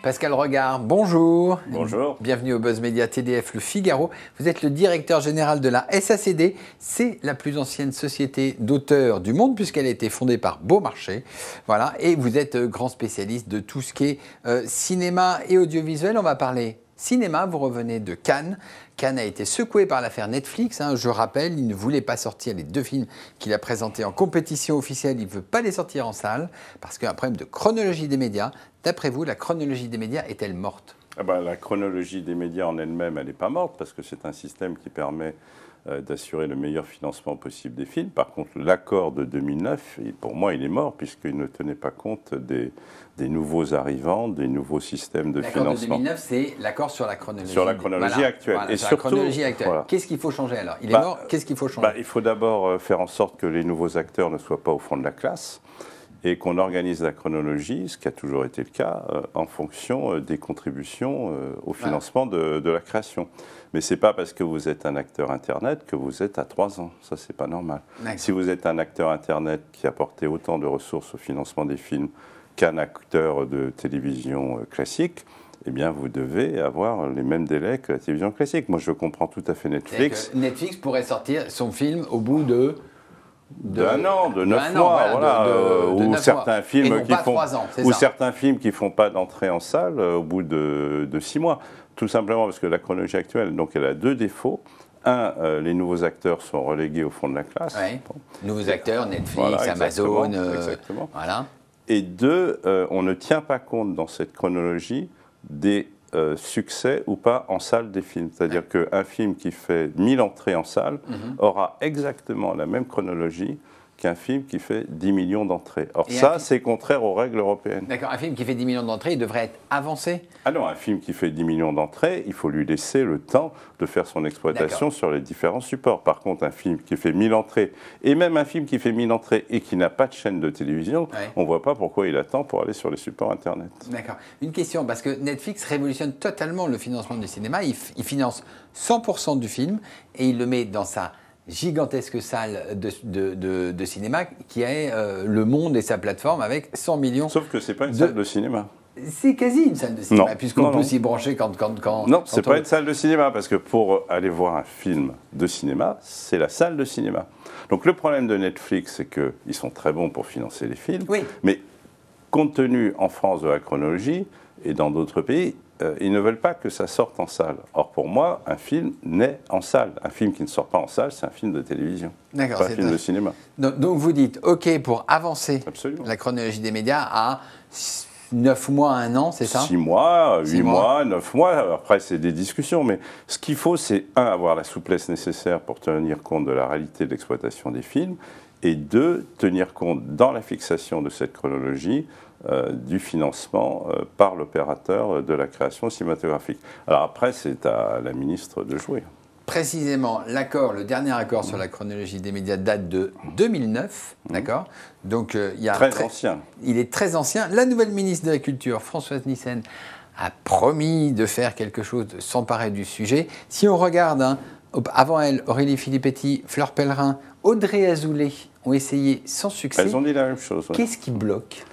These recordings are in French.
Pascal Regard, bonjour. Bonjour. Bienvenue au Buzz Media TDF Le Figaro. Vous êtes le directeur général de la SACD. C'est la plus ancienne société d'auteurs du monde puisqu'elle a été fondée par Beaumarchais. Voilà. Et vous êtes grand spécialiste de tout ce qui est cinéma et audiovisuel. On va parler cinéma. Vous revenez de Cannes. Cannes a été secoué par l'affaire Netflix. Je rappelle, il ne voulait pas sortir les 2 films qu'il a présentés en compétition officielle. Il ne veut pas les sortir en salle parce qu'il y a un problème de chronologie des médias. D'après vous, la chronologie des médias est-elle morte ? La chronologie des médias en elle-même, elle n'est pas morte parce que c'est un système qui permet d'assurer le meilleur financement possible des films. Par contre, l'accord de 2009, pour moi, il est mort puisqu'il ne tenait pas compte des nouveaux arrivants, des nouveaux systèmes de financement. L'accord de 2009, c'est l'accord sur la chronologie. Sur la chronologie actuelle. Voilà, et sur surtout, la chronologie actuelle. Voilà. Qu'est-ce qu'il faut changer alors ? Il est mort, qu'est-ce qu'il faut changer ? Il faut d'abord faire en sorte que les nouveaux acteurs ne soient pas au fond de la classe et qu'on organise la chronologie, ce qui a toujours été le cas, en fonction des contributions au financement de la création. Mais ce n'est pas parce que vous êtes un acteur Internet que vous êtes à 3 ans. Ça, c'est pas normal. Si vous êtes un acteur Internet qui apportait autant de ressources au financement des films qu'un acteur de télévision classique, eh bien, vous devez avoir les mêmes délais que la télévision classique. Moi, je comprends tout à fait Netflix. Netflix pourrait sortir son film au bout d'un an, de 9 mois, ou certains films qui font pas d'entrée en salle au bout de 6 mois. Tout simplement parce que la chronologie actuelle, donc, elle a 2 défauts. Un, les nouveaux acteurs sont relégués au fond de la classe. Oui. Nouveaux acteurs, Netflix, Amazon, exactement. Voilà. Et 2, on ne tient pas compte dans cette chronologie des succès ou pas en salle des films. C'est-à-dire qu'un film qui fait 1000 entrées en salle aura exactement la même chronologie qu'un film qui fait 10 millions d'entrées. Or ça, c'est contraire aux règles européennes. D'accord, un film qui fait 10 millions d'entrées, il devrait être avancé ? Ah non, un film qui fait 10 millions d'entrées, il faut lui laisser le temps de faire son exploitation sur les différents supports. Par contre, un film qui fait 1000 entrées, et même un film qui fait 1000 entrées et qui n'a pas de chaîne de télévision, on ne voit pas pourquoi il attend pour aller sur les supports Internet. D'accord. Une question, parce que Netflix révolutionne totalement le financement du cinéma. Il finance 100% du film et il le met dans sa gigantesque salle de cinéma qui est Le Monde et sa plateforme avec 100 millions. Sauf que ce n'est pas une salle de cinéma. C'est quasi une salle de cinéma, puisqu'on peut s'y brancher quand non, ce n'est pas une salle de cinéma, parce que pour aller voir un film de cinéma, c'est la salle de cinéma. Donc le problème de Netflix, c'est qu'ils sont très bons pour financer les films, mais compte tenu en France de la chronologie et dans d'autres pays, ils ne veulent pas que ça sorte en salle. Or, pour moi, un film naît en salle. Un film qui ne sort pas en salle, c'est un film de télévision, pas un film de cinéma. Donc vous dites, OK, pour avancer la chronologie des médias à 9 mois, 1 an, c'est ça ? 6 mois, 8 mois, 9 mois. Après, c'est des discussions. Mais ce qu'il faut, c'est, 1, avoir la souplesse nécessaire pour tenir compte de la réalité de l'exploitation des films. Et 2, tenir compte dans la fixation de cette chronologie du financement par l'opérateur de la création cinématographique. Alors après, c'est à la ministre de jouer. Précisément, le dernier accord sur la chronologie des médias date de 2009, d'accord ? Donc il y a très ancien. Il est très ancien. La nouvelle ministre de la Culture, Françoise Nyssen, a promis de faire quelque chose, de s'emparer du sujet. Si on regarde, avant elle, Aurélie Filippetti, Fleur Pellerin, Audrey Azoulay ont essayé sans succès. Elles ont dit la même chose. Qu'est-ce qui bloque ?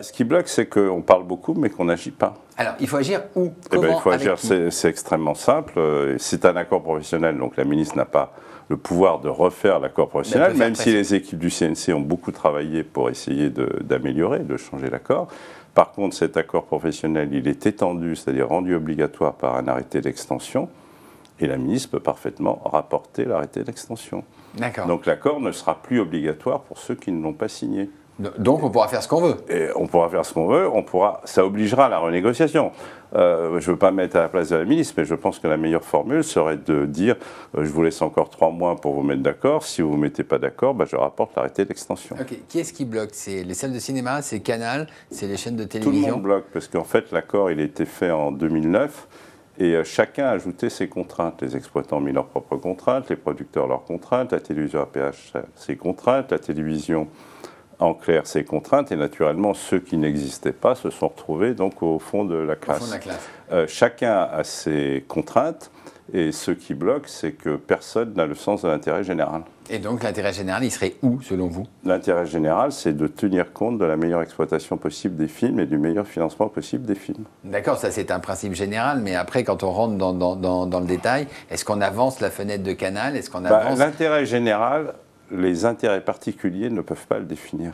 Ce qui bloque, c'est qu'on parle beaucoup, mais qu'on n'agit pas. Alors, il faut agir où ? Comment ? Il faut agir, c'est extrêmement simple. C'est un accord professionnel, donc la ministre n'a pas le pouvoir de refaire l'accord professionnel, même si les équipes du CNC ont beaucoup travaillé pour essayer d'améliorer, de changer l'accord. Par contre, cet accord professionnel, il est étendu, c'est-à-dire rendu obligatoire par un arrêté d'extension, et la ministre peut parfaitement rapporter l'arrêté d'extension. D'accord. Donc l'accord ne sera plus obligatoire pour ceux qui ne l'ont pas signé. Donc on pourra faire ce qu'on veut. Et on pourra faire ce qu'on veut, ça obligera à la renégociation. Je ne veux pas mettre à la place de la ministre, mais je pense que la meilleure formule serait de dire je vous laisse encore 3 mois pour vous mettre d'accord. Si vous ne vous mettez pas d'accord, je rapporte l'arrêté d'extension. Ok. Qui est-ce qui bloque ? C'est les salles de cinéma, c'est Canal, c'est les chaînes de télévision ? Tout le monde bloque, parce qu'en fait l'accord il a été fait en 2009. Et chacun a ajouté ses contraintes. Les exploitants ont mis leurs propres contraintes, les producteurs leurs contraintes, la télévision APH ses contraintes, la télévision en clair ses contraintes, et naturellement ceux qui n'existaient pas se sont retrouvés donc au fond de la classe. Chacun a ses contraintes, et ce qui bloque, c'est que personne n'a le sens de l'intérêt général. Et donc l'intérêt général, il serait où, selon vous? L'intérêt général, c'est de tenir compte de la meilleure exploitation possible des films et du meilleur financement possible des films. D'accord, ça c'est un principe général, mais après, quand on rentre dans le détail, est-ce qu'on avance la fenêtre de Canal? Est-ce qu'on avance... L'intérêt général, les intérêts particuliers ne peuvent pas le définir.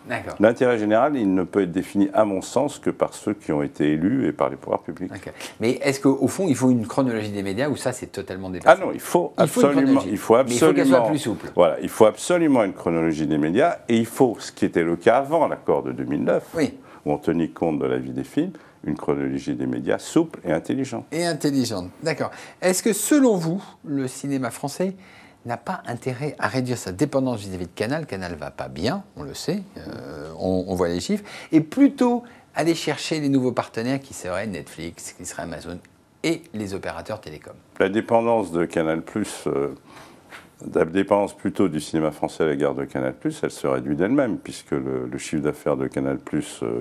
D'accord. L'intérêt général, il ne peut être défini, à mon sens, que par ceux qui ont été élus et par les pouvoirs publics. Okay. Mais est-ce qu'au fond, il faut une chronologie des médias ou ça, c'est totalement dépassé? Ah non, il faut absolument... Mais il faut qu'elle soit plus souple. Voilà, il faut absolument une chronologie des médias et il faut, ce qui était le cas avant l'accord de 2009, oui, où on tenait compte de la vie des films, une chronologie des médias souple et intelligente. Et intelligente, d'accord. Est-ce que, selon vous, le cinéma français n'a pas intérêt à réduire sa dépendance vis-à-vis de Canal? Canal ne va pas bien, on le sait, on voit les chiffres, et plutôt aller chercher les nouveaux partenaires qui seraient Netflix, qui seraient Amazon et les opérateurs télécoms. La dépendance de Canal+, la dépendance plutôt du cinéma français à l'égard de Canal+, elle se réduit d'elle-même, puisque le chiffre d'affaires de Canal+,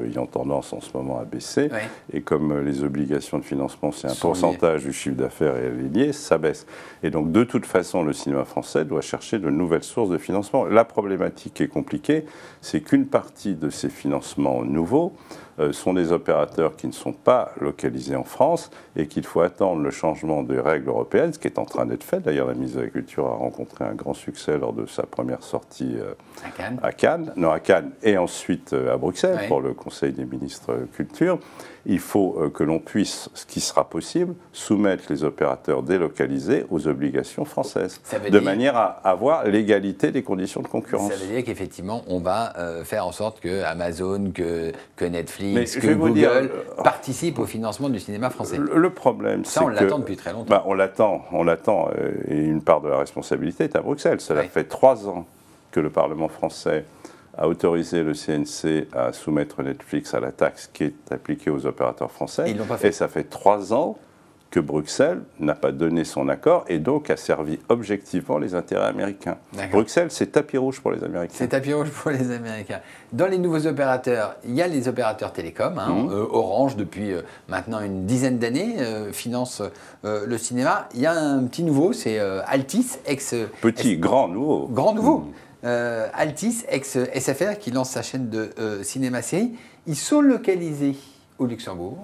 ayant tendance en ce moment à baisser, oui. Et comme les obligations de financement, c'est un pourcentage du chiffre d'affaires et elle est liée, ça baisse. Et donc, de toute façon, le cinéma français doit chercher de nouvelles sources de financement. La problématique qui est compliquée, c'est qu'une partie de ces financements nouveaux sont des opérateurs qui ne sont pas localisés en France et qu'il faut attendre le changement des règles européennes, ce qui est en train d'être fait. D'ailleurs, la ministre de l'Agriculture a rencontré un grand succès lors de sa première sortie à Cannes et ensuite à Bruxelles, oui, pour le Conseil des ministres Culture. Il faut que l'on puisse, ce qui sera possible, soumettre les opérateurs délocalisés aux obligations françaises, de manière à avoir l'égalité des conditions de concurrence. Ça veut dire qu'effectivement, on va faire en sorte que Amazon, que Netflix, que Google participent au financement du cinéma français. Le problème, c'est que... Ça, on l'attend depuis très longtemps. On l'attend, et une part de la responsabilité est à Bruxelles. Cela fait 3 ans que le Parlement français a autorisé le CNC à soumettre Netflix à la taxe qui est appliquée aux opérateurs français. Et ils l'ont pas fait. Et ça fait 3 ans que Bruxelles n'a pas donné son accord et donc a servi objectivement les intérêts américains. Bruxelles, c'est tapis rouge pour les Américains. C'est tapis rouge pour les Américains. Dans les nouveaux opérateurs, il y a les opérateurs télécoms. Orange, depuis maintenant une dizaine d'années, finance le cinéma. Il y a un petit nouveau, c'est Altis, grand nouveau. Grand nouveau. Altis, ex-SFR, qui lance sa chaîne de cinéma-série. Ils sont localisés au Luxembourg.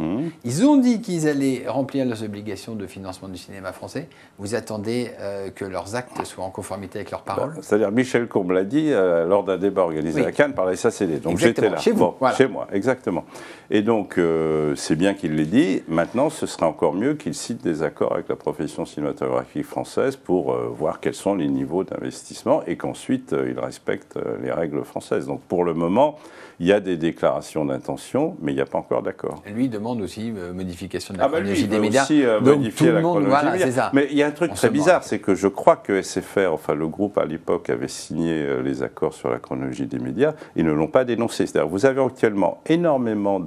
Ils ont dit qu'ils allaient remplir leurs obligations de financement du cinéma français. Vous attendez que leurs actes soient en conformité avec leurs paroles? C'est-à-dire, Michel Combes l'a dit lors d'un débat organisé à Cannes par la SACD. Donc j'étais là. Chez vous, voilà. Chez moi, exactement. Et donc, c'est bien qu'il l'ait dit. Maintenant, ce serait encore mieux qu'il cite des accords avec la profession cinématographique française pour voir quels sont les niveaux d'investissement et qu'ensuite, il respecte les règles françaises. Donc, pour le moment, il y a des déclarations d'intention, mais il n'y a pas encore d'accord. Lui demande aussi modification de la chronologie des lui médias. Aussi, modifier la chronologie voilà, des médias. Mais il y a un truc très bizarre, c'est que je crois que SFR, enfin le groupe à l'époque, avait signé les accords sur la chronologie des médias. Ils ne l'ont pas dénoncé. C'est-à-dire, vous avez actuellement énormément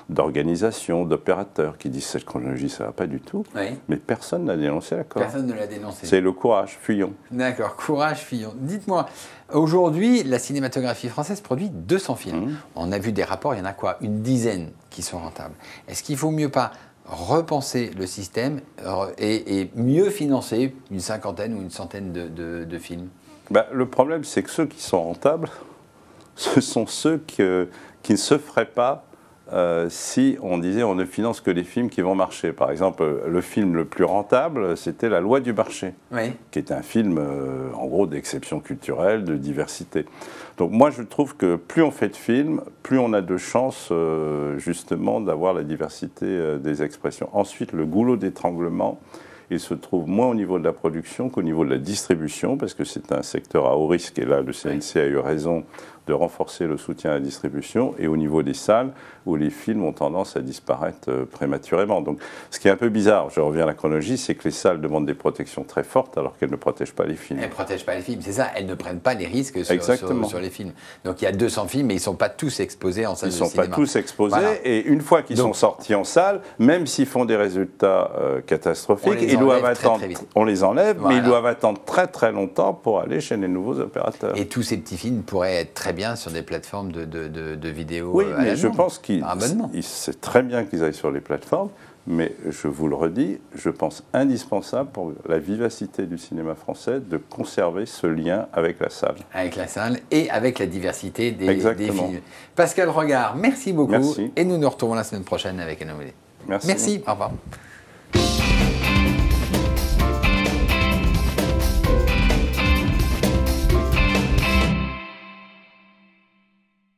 d'organisations, d'opérateurs qui disent cette chronologie, ça ne va pas du tout. Oui. Mais personne n'a dénoncé l'accord. Personne ne l'a dénoncé. C'est le courage, fuyons. D'accord, courage, fuyons. Dites-moi, aujourd'hui, la cinématographie française produit 200 films. On a vu des rapports, il y en a quoi? Une dizaine qui sont rentables. Est-ce qu'il ne faut mieux pas repenser le système et mieux financer une cinquantaine ou une centaine de films? Le problème, c'est que ceux qui sont rentables, ce sont ceux qui ne se feraient pas si on disait on ne finance que les films qui vont marcher. Par exemple, le film le plus rentable, c'était La Loi du marché, qui est un film, en gros, d'exception culturelle, de diversité. Donc moi, je trouve que plus on fait de films, plus on a de chances, justement, d'avoir la diversité des expressions. Ensuite, le goulot d'étranglement, il se trouve moins au niveau de la production qu'au niveau de la distribution, parce que c'est un secteur à haut risque, et là, le CNC a eu raison de renforcer le soutien à la distribution, et au niveau des salles, où les films ont tendance à disparaître prématurément. Donc, ce qui est un peu bizarre, je reviens à la chronologie, c'est que les salles demandent des protections très fortes, alors qu'elles ne protègent pas les films. Elles ne protègent pas les films, c'est ça, elles ne prennent pas les risques sur les films. Donc, il y a 200 films, mais ils ne sont pas tous exposés en salle de cinéma. Ils ne sont pas tous exposés, et une fois qu'ils sont sortis en salle, même s'ils font des résultats catastrophiques, on les enlève, mais ils doivent attendre très très longtemps pour aller chez les nouveaux opérateurs. Et tous ces petits films pourraient être très bien sur des plateformes de vidéos. Oui, mais je pense c'est très bien qu'ils aillent sur les plateformes, Mais je vous le redis, je pense indispensable pour la vivacité du cinéma français de conserver ce lien avec la salle. Avec la salle et avec la diversité des films. Pascal Regard, merci beaucoup. Merci. Et nous nous retrouvons la semaine prochaine avec Anomalie. Merci. Merci, au revoir.